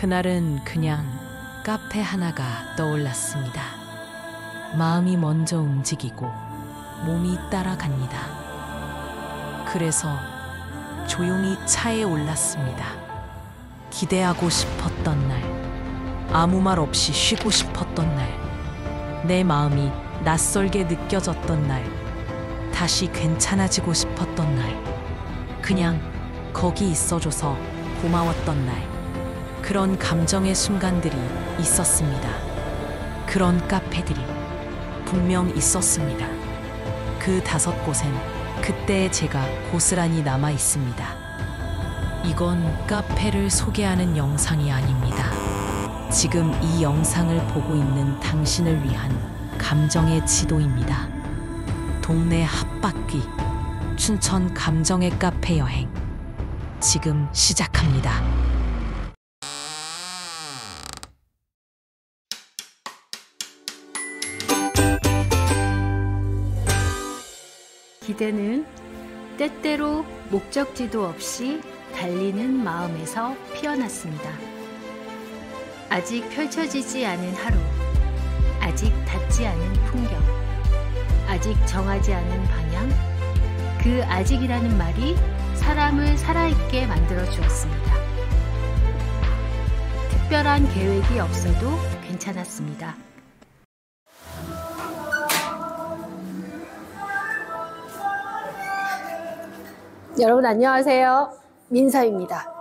그날은 그냥 카페 하나가 떠올랐습니다. 마음이 먼저 움직이고 몸이 따라갑니다. 그래서 조용히 차에 올랐습니다. 기대하고 싶었던 날, 아무 말 없이 쉬고 싶었던 날, 내 마음이 낯설게 느껴졌던 날, 다시 괜찮아지고 싶었던 날, 그냥 거기 있어줘서 고마웠던 날, 그런 감정의 순간들이 있었습니다. 그런 카페들이 분명 있었습니다. 그 5곳엔 그때의 제가 고스란히 남아 있습니다. 이건 카페를 소개하는 영상이 아닙니다. 지금 이 영상을 보고 있는 당신을 위한 감정의 지도입니다. 동네 핫바퀴, 춘천 감정의 카페 여행, 지금 시작합니다. 기대는 때때로 목적지도 없이 달리는 마음에서 피어났습니다. 아직 펼쳐지지 않은 하루, 아직 닿지 않은 풍경, 아직 정하지 않은 방향, 그 아직이라는 말이 사람을 살아있게 만들어 주었습니다. 특별한 계획이 없어도 괜찮았습니다. 여러분 안녕하세요. 민서입니다.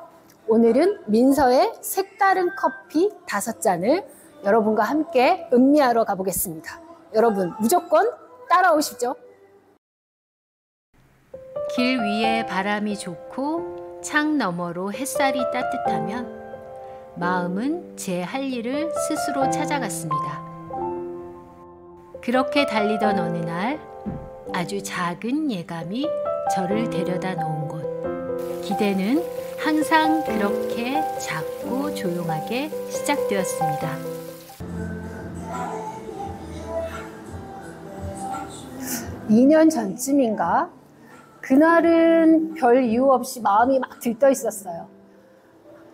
오늘은 민서의 색다른 커피 5잔을 여러분과 함께 음미하러 가보겠습니다. 여러분 무조건 따라오시죠. 길 위에 바람이 좋고 창 너머로 햇살이 따뜻하면 마음은 제 할 일을 스스로 찾아갔습니다. 그렇게 달리던 어느 날 아주 작은 예감이 저를 데려다 놓은 곳. 기대는 항상 그렇게 작고 조용하게 시작되었습니다. 이 년 전쯤인가? 그날은 별 이유 없이 마음이 막 들떠 있었어요.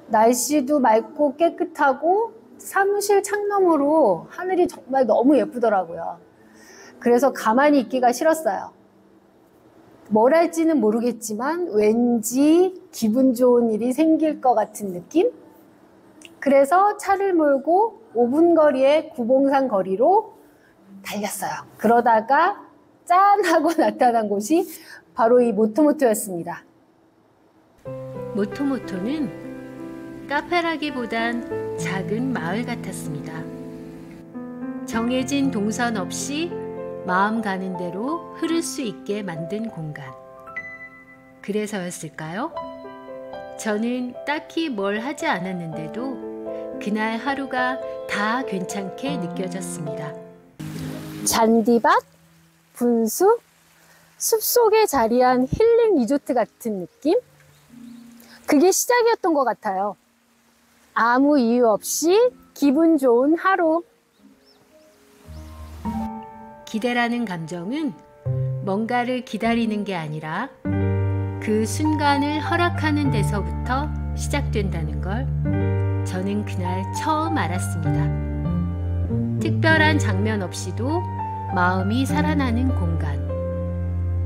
날씨도 맑고 깨끗하고 사무실 창너머로 하늘이 정말 너무 예쁘더라고요. 그래서 가만히 있기가 싫었어요. 뭘 할지는 모르겠지만 왠지 기분 좋은 일이 생길 것 같은 느낌? 그래서 차를 몰고 5분 거리의 구봉산 거리로 달렸어요. 그러다가 짠! 하고 나타난 곳이 바로 이 모토모토였습니다. 모토모토는 카페라기보단 작은 마을 같았습니다. 정해진 동선 없이 마음 가는 대로 흐를 수 있게 만든 공간. 그래서였을까요? 저는 딱히 뭘 하지 않았는데도 그날 하루가 다 괜찮게 느껴졌습니다. 잔디밭, 분수, 숲속에 자리한 힐링 리조트 같은 느낌? 그게 시작이었던 것 같아요. 아무 이유 없이 기분 좋은 하루. 기대라는 감정은 뭔가를 기다리는 게 아니라 그 순간을 허락하는 데서부터 시작된다는 걸 저는 그날 처음 알았습니다. 특별한 장면 없이도 마음이 살아나는 공간.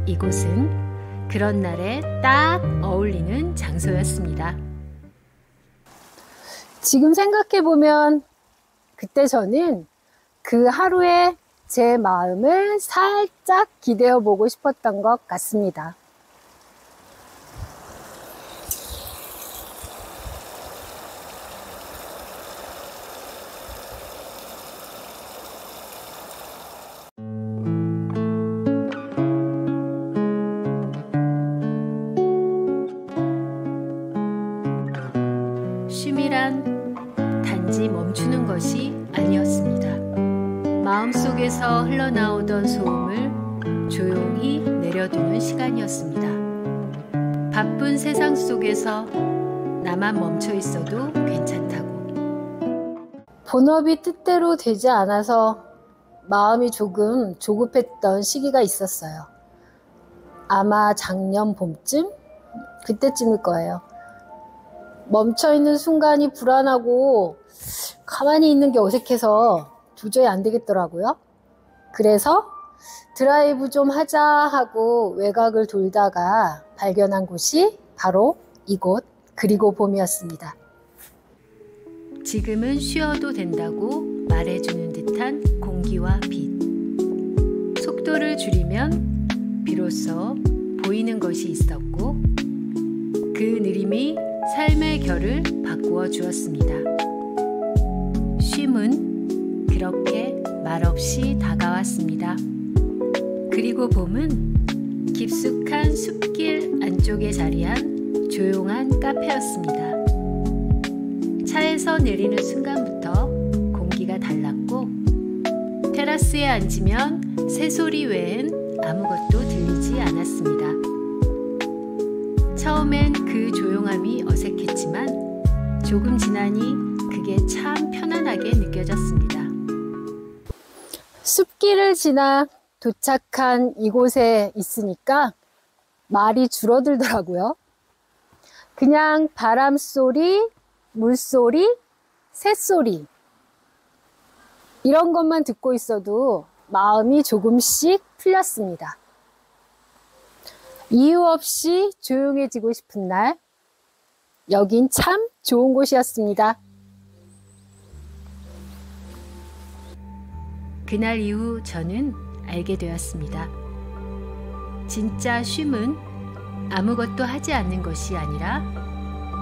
이곳은 그런 날에 딱 어울리는 장소였습니다. 지금 생각해보면 그때 저는 그 하루에 제 마음을 살짝 기대어 보고 싶었던 것 같습니다. 쉼이란 단지 멈추는 것이 아니었습니다. 마음속에서 흘러나오던 소음을 조용히 내려두는 시간이었습니다. 바쁜 세상 속에서 나만 멈춰 있어도 괜찮다고. 본업이 뜻대로 되지 않아서 마음이 조금 조급했던 시기가 있었어요. 아마 작년 봄쯤? 그때쯤일 거예요. 멈춰있는 순간이 불안하고 가만히 있는 게 어색해서 도저히 안 되겠더라고요. 그래서 드라이브 좀 하자 하고 외곽을 돌다가 발견한 곳이 바로 이곳 그리고 봄이었습니다. 지금은 쉬어도 된다고 말해주는 듯한 공기와 빛. 속도를 줄이면 비로소 보이는 것이 있었고 그 느림이 삶의 결을 바꾸어 주었습니다. 쉼은 그렇게 말없이 다가왔습니다. 그리고 봄은 깊숙한 숲길 안쪽에 자리한 조용한 카페였습니다. 차에서 내리는 순간부터 공기가 달랐고 테라스에 앉으면 새소리 외엔 아무것도 들리지 않았습니다. 처음엔 그 조용함이 어색했지만 조금 지나니 그게 참 편안하게 느껴졌습니다. 숲길을 지나 도착한 이곳에 있으니까 말이 줄어들더라고요. 그냥 바람소리, 물소리, 새소리 이런 것만 듣고 있어도 마음이 조금씩 풀렸습니다. 이유 없이 조용해지고 싶은 날, 여긴 참 좋은 곳이었습니다. 그날 이후 저는 알게 되었습니다. 진짜 쉼은 아무것도 하지 않는 것이 아니라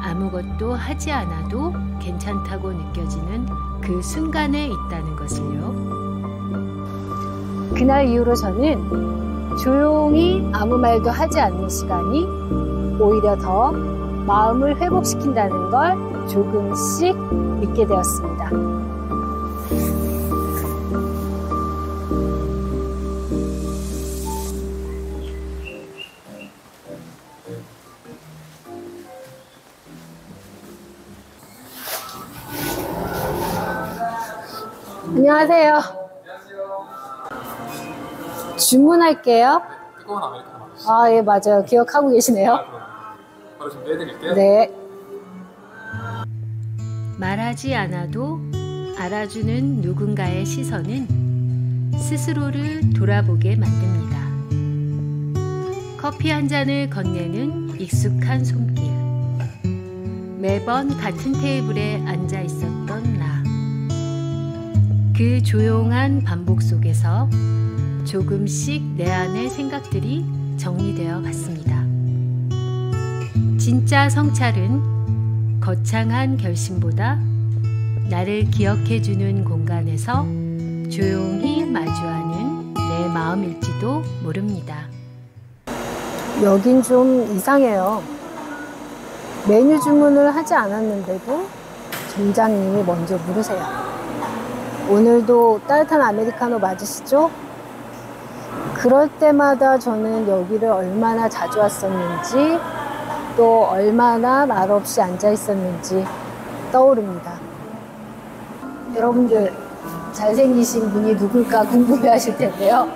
아무것도 하지 않아도 괜찮다고 느껴지는 그 순간에 있다는 것을요. 그날 이후로 저는 조용히 아무 말도 하지 않는 시간이 오히려 더 마음을 회복시킨다는 걸 조금씩 믿게 되었습니다. 안녕하세요. 주문할게요. 뜨거운 아메리카노 맞으시죠? 아, 예, 맞아요. 기억하고 계시네요. 바로 준비해드릴게요. 네. 말하지 않아도 알아주는 누군가의 시선은 스스로를 돌아보게 만듭니다. 커피 한 잔을 건네는 익숙한 손길. 매번 같은 테이블에 앉아 있었던 나. 그 조용한 반복 속에서 조금씩 내 안의 생각들이 정리되어 갔습니다. 진짜 성찰은 거창한 결심보다 나를 기억해주는 공간에서 조용히 마주하는 내 마음일지도 모릅니다. 여긴 좀 이상해요. 메뉴 주문을 하지 않았는데도 점장님이 먼저 물으세요. 오늘도 따뜻한 아메리카노 맞으시죠? 그럴 때마다 저는 여기를 얼마나 자주 왔었는지 또 얼마나 말없이 앉아 있었는지 떠오릅니다. 여러분들 잘생기신 분이 누굴까 궁금해 하실 텐데요.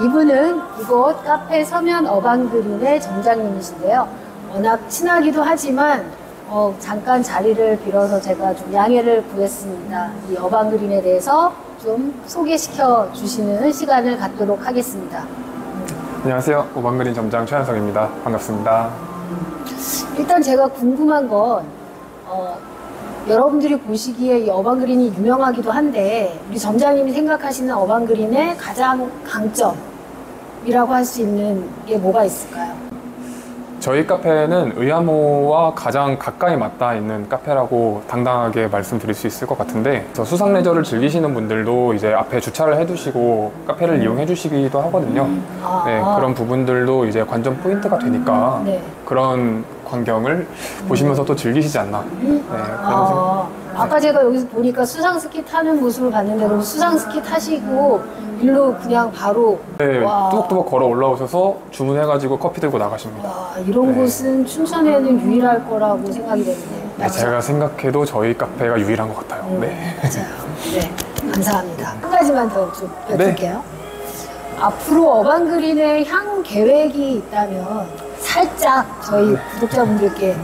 이분은 이곳 카페 서면 어반그린의 점장님이신데요. 워낙 친하기도 하지만 잠깐 자리를 빌어서 제가 좀 양해를 구했습니다. 이 어반그린에 대해서 좀 소개시켜 주시는 시간을 갖도록 하겠습니다. 안녕하세요. 오방그린 점장 최한석입니다. 반갑습니다. 일단 제가 궁금한 건 여러분들이 보시기에 이 어반그린이 유명하기도 한데 우리 점장님이 생각하시는 어반그린의 가장 강점이라고 할 수 있는 게 뭐가 있을까요? 저희 카페는 의암호와 가장 가까이 맞닿아 있는 카페라고 당당하게 말씀드릴 수 있을 것 같은데, 수상 레저를 즐기시는 분들도 이제 앞에 주차를 해두시고 카페를 이용해 주시기도 하거든요. 네, 그런 부분들도 이제 관전 포인트가 되니까 네. 그런 광경을 보시면서 또 즐기시지 않나. 네, 그런 생각. 아까 제가 여기서 보니까 수상스키 타는 모습을 봤는데 그럼 수상스키 타시고 일로 그냥 바로 네, 와. 뚜벅뚜벅 걸어 올라오셔서 주문해가지고 커피 들고 나가십니다. 와, 이런 네. 곳은 춘천에는 유일할 거라고 생각이 되는데 네, 제가 생각해도 저희 카페가 유일한 것 같아요. 네. 맞아요. 네, 감사합니다. 한 가지만 더 좀 여쭐게요. 네. 앞으로 어반그린의 향 계획이 있다면 살짝 저희 구독자분들께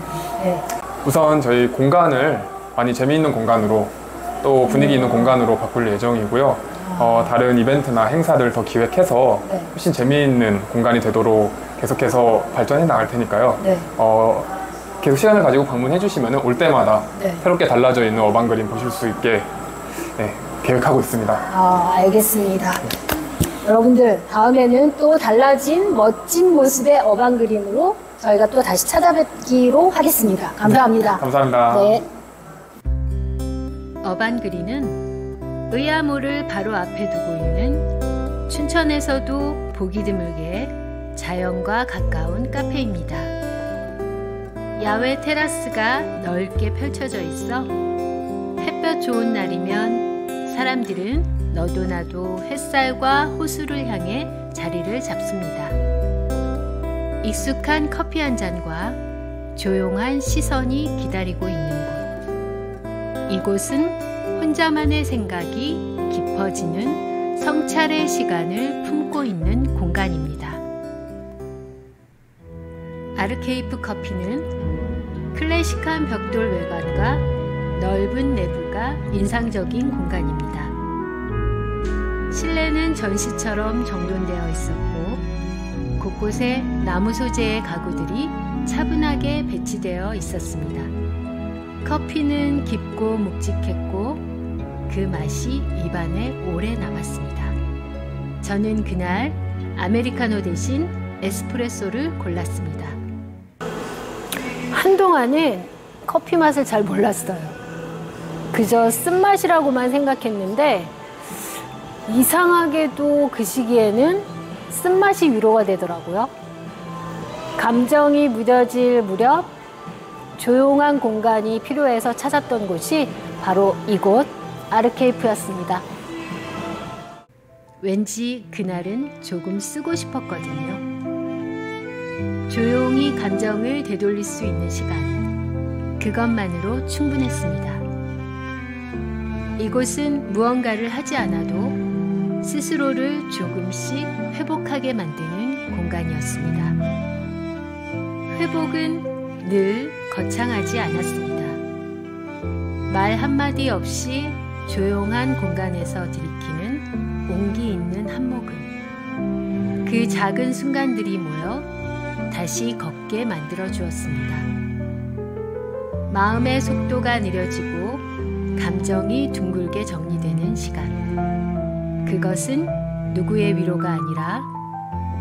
우선 저희 공간을 많이 재미있는 공간으로 또 분위기 있는 공간으로 바꿀 예정이고요. 다른 이벤트나 행사들 더 기획해서 네. 훨씬 재미있는 공간이 되도록 계속해서 발전해 나갈 테니까요. 네. 계속 시간을 가지고 방문해 주시면 올 때마다 네. 새롭게 달라져 있는 어반그림 보실 수 있게 계획하고 있습니다. 알겠습니다. 여러분들 다음에는 또 달라진 멋진 모습의 어반그림으로 저희가 또 다시 찾아뵙기로 하겠습니다. 감사합니다. 감사합니다. 네. 어반그린은 의암호를 바로 앞에 두고 있는 춘천에서도 보기 드물게 자연과 가까운 카페입니다. 야외 테라스가 넓게 펼쳐져 있어 햇볕 좋은 날이면 사람들은 너도 나도 햇살과 호수를 향해 자리를 잡습니다. 익숙한 커피 한 잔과 조용한 시선이 기다리고 있는 곳. 이곳은 혼자만의 생각이 깊어지는 성찰의 시간을 품고 있는 공간입니다. 아르케이프 커피는 클래식한 벽돌 외관과 넓은 내부가 인상적인 공간입니다. 실내는 전시처럼 정돈되어 있었고 곳곳에 나무 소재의 가구들이 차분하게 배치되어 있었습니다. 커피는 깊고 묵직했고 그 맛이 입안에 오래 남았습니다. 저는 그날 아메리카노 대신 에스프레소를 골랐습니다. 한동안은 커피 맛을 잘 몰랐어요. 그저 쓴맛이라고만 생각했는데 이상하게도 그 시기에는 쓴맛이 위로가 되더라고요. 감정이 무뎌질 무렵 조용한 공간이 필요해서 찾았던 곳이 바로 이곳 아르케이프였습니다. 왠지 그날은 조금 쓰고 싶었거든요. 조용히 감정을 되돌릴 수 있는 시간, 그것만으로 충분했습니다. 이곳은 무언가를 하지 않아도 스스로를 조금씩 회복하게 만드는 공간이었습니다. 회복은 늘 거창하지 않았습니다. 말 한마디 없이 조용한 공간에서 들이키는 온기 있는 한모금. 그 작은 순간들이 모여 다시 걷게 만들어 주었습니다. 마음의 속도가 느려지고 감정이 둥글게 정리되는 시간. 그것은 누구의 위로가 아니라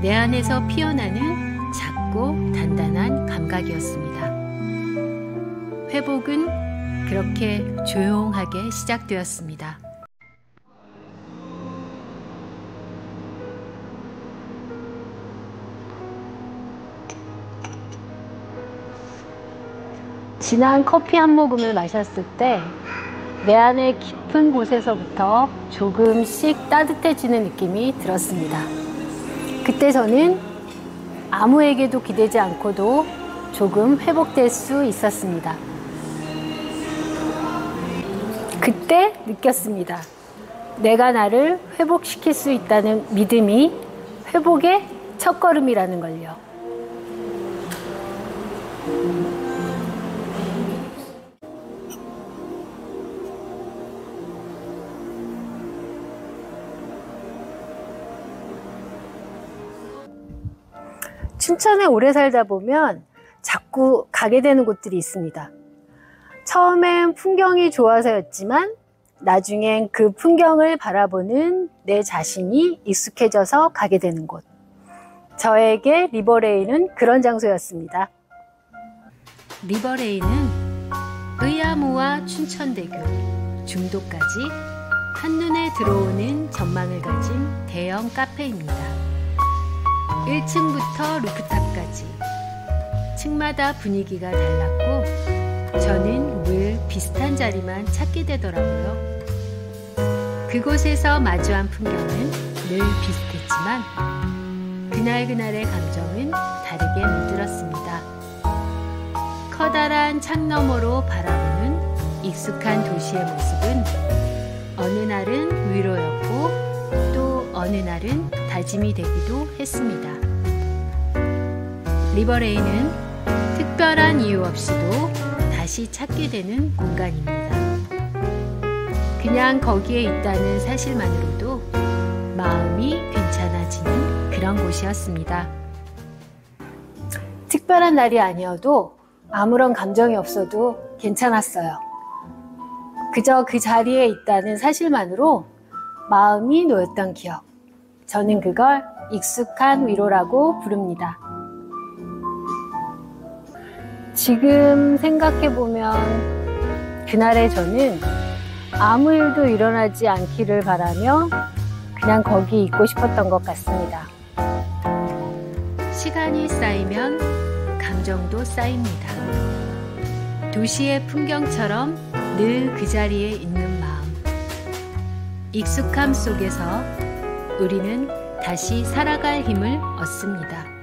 내 안에서 피어나는 작고 단단한 감각이었습니다. 회복은 그렇게 조용하게 시작되었습니다. 진한 커피 한 모금을 마셨을 때 내 안의 깊은 곳에서부터 조금씩 따뜻해지는 느낌이 들었습니다. 그때 저는 아무에게도 기대지 않고도 조금 회복될 수 있었습니다. 그때 느꼈습니다. 내가 나를 회복시킬 수 있다는 믿음이 회복의 첫걸음이라는 걸요. 춘천에 오래 살다 보면 자꾸 가게 되는 곳들이 있습니다. 처음엔 풍경이 좋아서였지만 나중엔 그 풍경을 바라보는 내 자신이 익숙해져서 가게 되는 곳. 저에게 리버레일은 그런 장소였습니다. 리버레일은 의암호와 춘천대교, 중도까지 한눈에 들어오는 전망을 가진 대형 카페입니다. 1층부터 루프탑까지 층마다 분위기가 달랐고 저는 늘 비슷한 자리만 찾게 되더라고요. 그곳에서 마주한 풍경은 늘 비슷했지만 그날그날의 감정은 다르게 물들었습니다. 커다란 창 너머로 바라보는 익숙한 도시의 모습은 어느 날은 위로였고 또 어느 날은 다짐이 되기도 했습니다. 리버레일은 특별한 이유 없이도 다시 찾게 되는 공간입니다. 그냥 거기에 있다는 사실만으로도 마음이 괜찮아지는 그런 곳이었습니다. 특별한 날이 아니어도 아무런 감정이 없어도 괜찮았어요. 그저 그 자리에 있다는 사실만으로 마음이 놓였던 기억. 저는 그걸 익숙한 위로라고 부릅니다. 지금 생각해보면 그날의 저는 아무 일도 일어나지 않기를 바라며 그냥 거기 있고 싶었던 것 같습니다. 시간이 쌓이면 감정도 쌓입니다. 도시의 풍경처럼 늘 그 자리에 있는 마음. 익숙함 속에서 우리는 다시 살아갈 힘을 얻습니다.